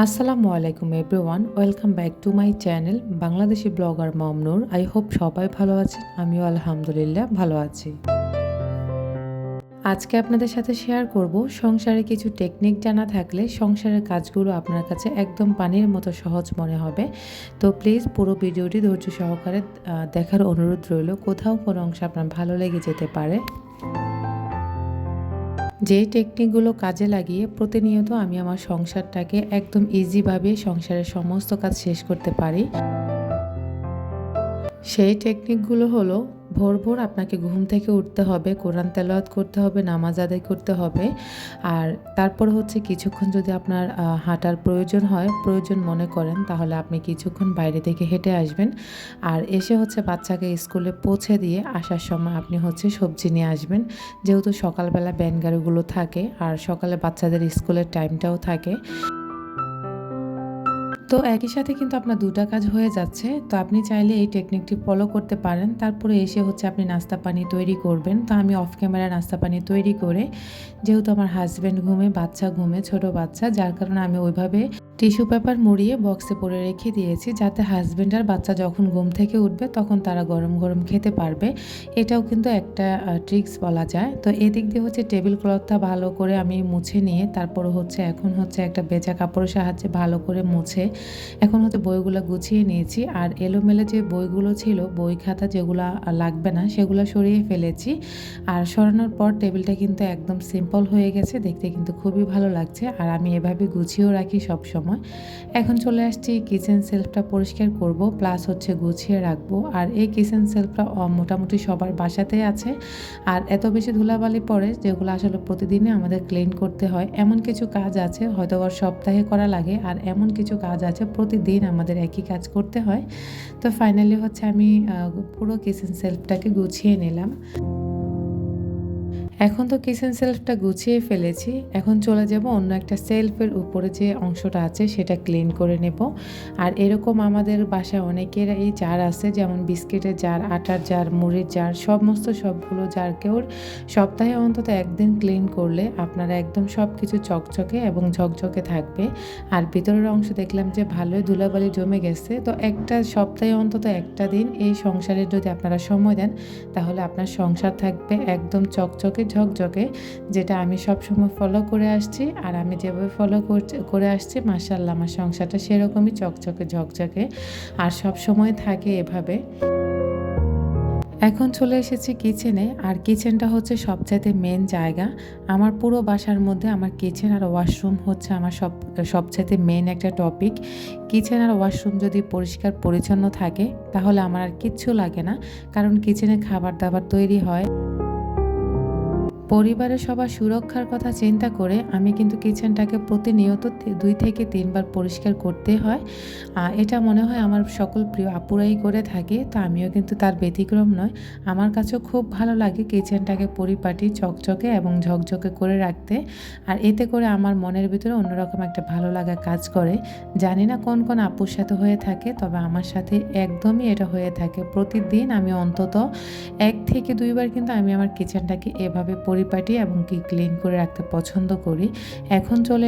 আসসালামু আলাইকুম everyone, welcome back to my channel Bangladeshi blogger Momnur. I hope সবাই ভালো আছেন, আমিও আলহামদুলিল্লাহ ভালো আছি। আজকে আপনাদের সাথে শেয়ার করব সংসারে কিছু টেকনিক জানা থাকলে সংসারের কাজগুলো আপনার কাছে একদম পানির মতো সহজ মনে হবে। তো প্লিজ পুরো ভিডিওটি ধৈর্য সহকারে দেখার অনুরোধ রইল। কোথাও কোনো অংশ আপনার ভালো লেগে যেতে পারে। যে টেকনিকগুলো কাজে লাগিয়ে প্রতিনিয়ত আমি আমার সংসারটাকে একদম ইজিভাবে সংসারের সমস্ত কাজ শেষ করতে পারি, সেই টেকনিকগুলো হলো ভোর ভোর আপনাকে ঘুম থেকে উঠতে হবে, কোরআন তেলাওয়াত করতে হবে, নামাজ আদায় করতে হবে। আর তারপর হচ্ছে কিছুক্ষণ যদি আপনার হাঁটার প্রয়োজন মনে করেন, তাহলে আপনি কিছুক্ষণ বাইরে থেকে হেঁটে আসবেন। আর এসে হচ্ছে বাচ্চাকে স্কুলে পৌঁছে দিয়ে আসার সময় আপনি হচ্ছে সবজি নিয়ে আসবেন, যেহেতু সকালবেলা ভ্যান গাড়িগুলো থাকে আর সকালে বাচ্চাদের স্কুলের টাইমটাও থাকে। তো একই সাথে কিন্তু আপনার ২ টা কাজ হয়ে যাচ্ছে। তো আপনি চাইলে এই টেকনিকটি ফলো করতে পারেন। তারপরে এসে হচ্ছে আপনি নাস্তা পানি তৈরি করবেন। তো আমি অফ ক্যামেরা নাস্তা পানি তৈরি করে, যেহেতু আমার হাসব্যান্ড ঘুমে, বাচ্চা ঘুমে, ছোট বাচ্চা, যার কারণে আমি ওইভাবে টিস্যু পেপার মুড়িয়ে বক্সে পরে রেখে দিয়েছি, যাতে হাসব্যান্ড আর বাচ্চা যখন ঘুম থেকে উঠবে তখন তারা গরম গরম খেতে পারবে। এটাও কিন্তু একটা ট্রিক্স বলা যায়। তো এদিক দিয়ে হচ্ছে টেবিল ক্লথটা ভালো করে আমি মুছে নিয়ে তারপর হচ্ছে এখন হচ্ছে একটা ভেজা কাপড়ের সাহায্যে ভালো করে মুছে এখন হচ্ছে বইগুলো গুছিয়ে নিয়েছি। আর এলোমেলো যে বইগুলো ছিল, বই খাতা যেগুলো লাগবে না সেগুলো সরিয়ে ফেলেছি। আর সরানোর পর টেবিলটা কিন্তু একদম সিম্পল হয়ে গেছে, দেখতে কিন্তু খুবই ভালো লাগছে। আর আমি এভাবে গুছিয়েও রাখি সব সময়। এখন চলে আসছি কিচেন সেলফটা পরিষ্কার করব, প্লাস হচ্ছে গুছিয়ে রাখবো। আর এই কিচেন সেলফটা মোটামুটি সবার বাসাতেই আছে। আর এত বেশি ধুলাবালি পড়ে, যেগুলো আসলে প্রতিদিনে আমাদের ক্লিন করতে হয়। এমন কিছু কাজ আছে হয়তো সপ্তাহে করা লাগে, আর এমন কিছু কাজ আছে প্রতিদিন আমাদের একই কাজ করতে হয়। তো ফাইনালি হচ্ছে আমি পুরো কিচেন সেলফটাকে গুছিয়ে নিলাম। এখন তো কিচেন সেলফটা গুছিয়ে ফেলেছি, এখন চলে যাব অন্য একটা সেলফের উপরে যে অংশটা আছে সেটা ক্লিন করে নেব। আর এরকম আমাদের বাসায় অনেকের এই জার আছে, যেমন বিস্কিটের জার, আটার জার, মুড়ির জার, সবগুলো জারকেও সপ্তাহে অন্তত একদিন ক্লিন করলে আপনারা একদম সব কিছু চকচকে এবং ঝকঝকে থাকবে। আর ভিতরের অংশ দেখলাম যে ভালোই ধুলাবালি জমে গেছে। তো একটা সপ্তাহে অন্তত একটা দিন এই সংসারে যদি আপনারা সময় দেন, তাহলে আপনার সংসার থাকবে একদম চকচকে ঝকঝকে, যেটা আমি সবসময় ফলো করে আসছি। আর আমি যেভাবে ফলো করে আসছি, মাশাআল্লাহ আমার সংসারটা সেরকমই চকচকে ঝকঝকে আর সব সময় থাকে এভাবে। এখন চলে এসেছি কিচেনে। আর কিচেনটা হচ্ছে সবচাইতে মেন জায়গা আমার পুরো বাসার মধ্যে। আমার কিচেন আর ওয়াশরুম হচ্ছে আমার সবচাইতে মেন একটা টপিক। কিচেন আর ওয়াশরুম যদি পরিষ্কার পরিচ্ছন্ন থাকে, তাহলে আমার আর কিচ্ছু লাগে না, কারণ কিচেনে খাবার দাবার তৈরি হয়। পরিবারের সবার সুরক্ষার কথা চিন্তা করে আমি কিন্তু কিচেনটাকে প্রতিনিয়ত ২ থেকে ৩ বার পরিষ্কার করতে হয়। এটা মনে হয় আমার সকল প্রিয় আপুরাই করে থাকে, তো আমিও কিন্তু তার ব্যতিক্রম নয়। আমার কাছেও খুব ভালো লাগে কিচেনটাকে পরিপাটি, চকচকে এবং ঝকঝকে করে রাখতে। আর এতে করে আমার মনের ভিতরে অন্যরকম একটা ভালো লাগা কাজ করে। জানি না কোন কোন আপুর সাথে হয়ে থাকে, তবে আমার সাথে একদমই এটা হয়ে থাকে। প্রতিদিন আমি অন্তত ১ থেকে ২ বার কিন্তু আমি আমার কিচেনটাকে এভাবে পরিপাটি এবং ক্লিন করে রাখতে পছন্দ করি। এখন চলে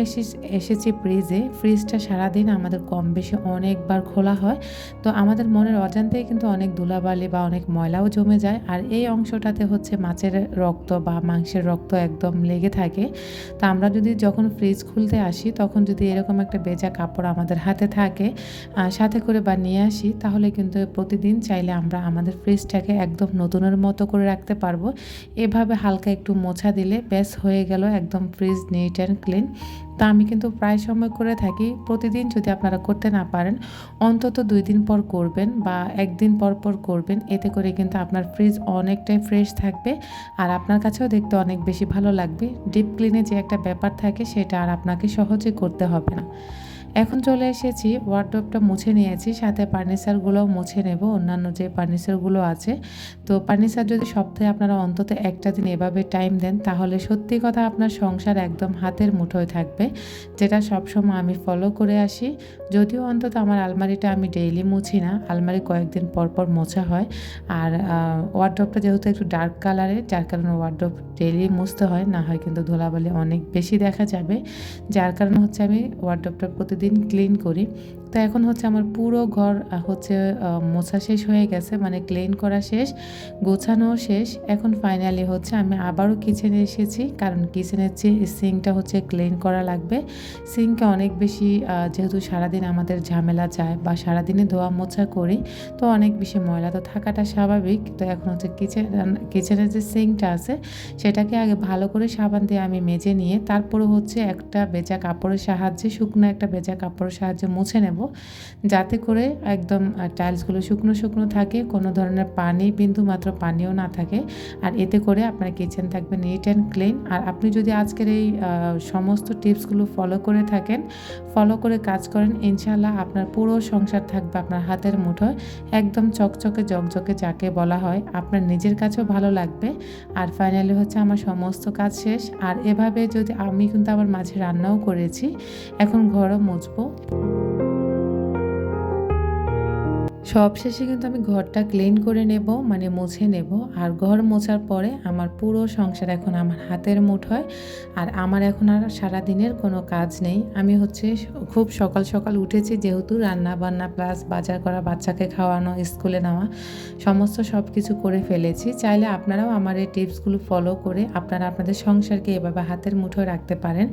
এসেছি ফ্রিজে। ফ্রিজটা সারাদিন আমাদের কম বেশি অনেকবার খোলা হয়। তো আমাদের মনের অজান্তেই কিন্তু অনেক ধুলাবালি বা অনেক ময়লাও জমে যায়। আর এই অংশটাতে হচ্ছে মাছের রক্ত বা মাংসের রক্ত একদম লেগে থাকে। তো আমরা যদি যখন ফ্রিজ খুলতে আসি, তখন যদি এরকম একটা ভেজা কাপড় আমাদের হাতে থাকে, সাথে করে বা নিয়ে আসি, তাহলে কিন্তু প্রতিদিন চাইলে আমরা আমাদের ফ্রিজটাকে একদম নতুনের মতো করে রাখতে পারবো। এভাবে হালকা একটু মোছা দিলে ব্যাস হয়ে গেল একদম ফ্রিজ নিট অ্যান্ড ক্লিন। তা আমি কিন্তু প্রায় সময় করে থাকি। প্রতিদিন যদি আপনারা করতে না পারেন, অন্তত ২ দিন পর করবেন বা ১ দিন পর করবেন। এতে করে কিন্তু আপনার ফ্রিজ অনেকটাই ফ্রেশ থাকবে, আর আপনার কাছেও দেখতে অনেক বেশি ভালো লাগবে। ডিপ ক্লিনে যে একটা ব্যাপার থাকে, সেটা আর আপনাকে সহজে করতে হবে না। এখন চলে এসেছি, ওয়ারড্রোবটা মুছে নিয়েছি, সাথে ফার্নিচারগুলোও মুছে নেব, অন্যান্য যে ফার্নিচারগুলো আছে। তো ফার্নিচার যদি সপ্তাহে আপনারা অন্তত একটা দিন এভাবে টাইম দেন, তাহলে সত্যি কথা আপনার সংসার একদম হাতের মুঠোয় থাকবে, যেটা সবসময় আমি ফলো করে আসি। যদিও অন্তত আমার আলমারিটা আমি ডেইলি মুছি না, আলমারি কয়েকদিন পর মোছা হয়। আর ওয়ারড্রোবটা যেহেতু একটু ডার্ক কালারের, যার কারণে ওয়ারড্রোব ডেইলি মুছতে হয়, না হয় কিন্তু ধুলাবালি অনেক বেশি দেখা যাবে। যার কারণে হচ্ছে আমি ওয়ারড্রোবটা প্রতিদিন প্রতিদিন ক্লিন করি। তো এখন হচ্ছে আমার পুরো ঘর হচ্ছে মোছা শেষ হয়ে গেছে, মানে ক্লিন করা শেষ, গোছানোও শেষ। এখন ফাইনালি হচ্ছে আমি আবারও কিচেনে এসেছি, কারণ কিচেনের যে সিঙ্কটা হচ্ছে ক্লিন করা লাগবে। সিঙ্কে অনেক বেশি যেহেতু সারাদিন আমাদের ঝামেলা যায় বা সারাদিনে ধোয়া মোছা করি, তো অনেক বেশি ময়লা তো থাকাটা স্বাভাবিক। তো এখন হচ্ছে কিচেনের যে সিঙ্কটা আছে সেটাকে আগে ভালো করে সাবান দিয়ে আমি মেজে নিয়ে তারপরে হচ্ছে একটা ভেজা কাপড়ের সাহায্যে, শুকনো একটা ভেজা কাপড়ের সাহায্যে মুছে নেব, যাতে করে একদম টাইলসগুলো শুকনো শুকনো থাকে, কোনো ধরনের পানি, বিন্দু মাত্র পানিও না থাকে। আর এতে করে আপনার কিচেন থাকবে নিট অ্যান্ড ক্লিন। আর আপনি যদি আজকের এই সমস্ত টিপসগুলো ফলো করে থাকেন, ফলো করে কাজ করেন, ইনশাআল্লাহ আপনার পুরো সংসার থাকবে আপনার হাতের মুঠোয়, একদম চকচকে ঝকঝকে যাকে বলা হয়। আপনার নিজের কাছেও ভালো লাগবে। আর ফাইনালি হচ্ছে আমার সমস্ত কাজ শেষ। আর এভাবে যদি আমি কিন্তু আবার মাঝে রান্নাও করেছি, এখন ঘরও মুছবো। সবশেষে কিন্তু আমি ঘরটা ক্লিন করে নেব, মানে মুছে নেব। আর ঘর মোছার পরে আমার পুরো সংসার এখন আমার হাতের মুঠোয়। আর আমার এখন আর সারাদিনের কোনো কাজ নেই। আমি হচ্ছে খুব সকাল সকাল উঠেছি, যেহেতু রান্না বান্না প্লাস বাজার করা, বাচ্চাকে খাওয়ানো, স্কুলে নেওয়া, সমস্ত সব কিছু করে ফেলেছি। চাইলে আপনারাও আমার এই টিপসগুলো ফলো করে আপনারা আপনাদের সংসারকে এভাবে হাতের মুঠোয় রাখতে পারেন।